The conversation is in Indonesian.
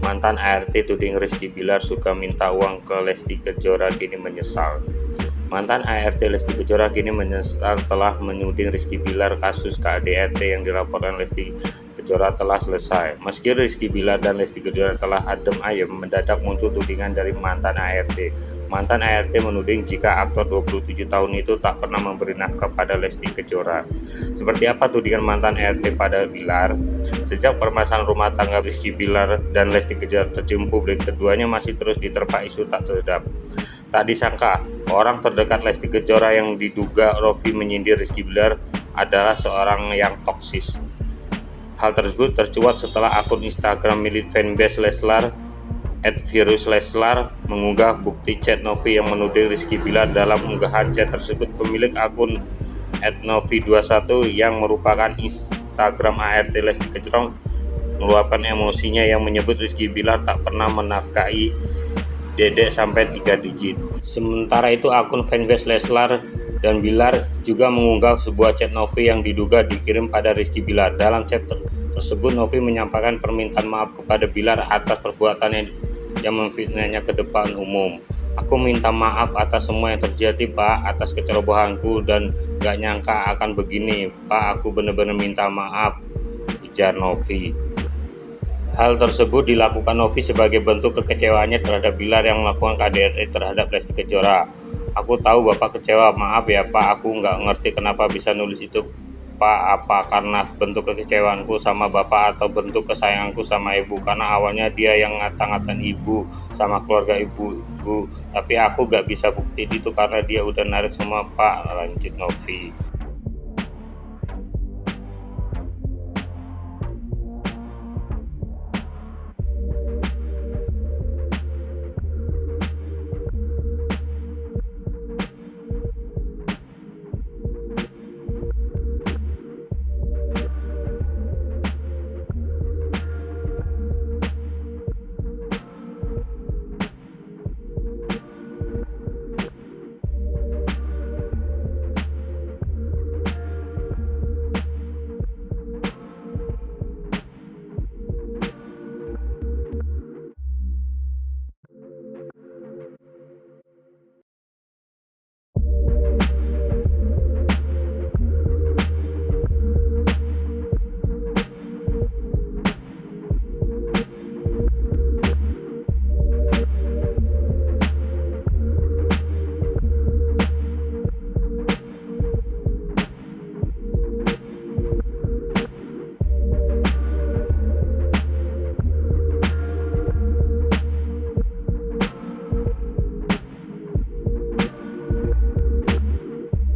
Mantan ART tuding Rizky Bilar suka minta uang ke Lesti Kejora kini menyesal. Mantan ART Lesti Kejora kini menyesal telah menuding Rizky Bilar kasus KDRT yang dilaporkan Lesti Kejora telah selesai. Meski Rizky Bilar dan Lesti Kejora telah adem ayem, mendadak muncul tudingan dari mantan ART. Mantan ART menuding jika aktor 27 tahun itu tak pernah memberi nafkah pada Lesti Kejora. Seperti apa tudingan mantan ART pada Bilar? Sejak permasalahan rumah tangga Rizky Bilar dan Lesti Kejora tercium publik, keduanya masih terus diterpa isu tak sedap. Tak disangka, orang terdekat Lesti Kejora yang diduga Rofi menyindir Rizky Bilar adalah seorang yang toksis. Hal tersebut tercuat setelah akun Instagram milik fanbase Leslar @virusleslar mengunggah bukti chat Novi yang menuding Rizky Bilar. Dalam unggahan chat tersebut, pemilik akun @novi21 yang merupakan Instagram ART Lesti Kejora meluapkan emosinya yang menyebut Rizky Bilar tak pernah menafkahi Dedek sampai 3 digit. Sementara itu, akun fanbase Leslar dan Bilar juga mengunggah sebuah chat Novi yang diduga dikirim pada Rizky Bilar. Dalam chat tersebut, Novi menyampaikan permintaan maaf kepada Bilar atas perbuatannya yang memfitnahnya ke depan umum. "Aku minta maaf atas semua yang terjadi, Pak, atas kecerobohanku dan gak nyangka akan begini, Pak. Aku benar-benar minta maaf," ujar Novi. Hal tersebut dilakukan Novi sebagai bentuk kekecewaannya terhadap Bilar yang melakukan KDRT terhadap Lesti Kejora. "Aku tahu Bapak kecewa, maaf ya Pak, aku nggak ngerti kenapa bisa nulis itu Pak, apa karena bentuk kekecewaanku sama Bapak atau bentuk kesayanganku sama Ibu, karena awalnya dia yang ngata-ngatain Ibu sama keluarga Ibu, tapi aku nggak bisa bukti itu karena dia udah narik semua Pak," lanjut Novi.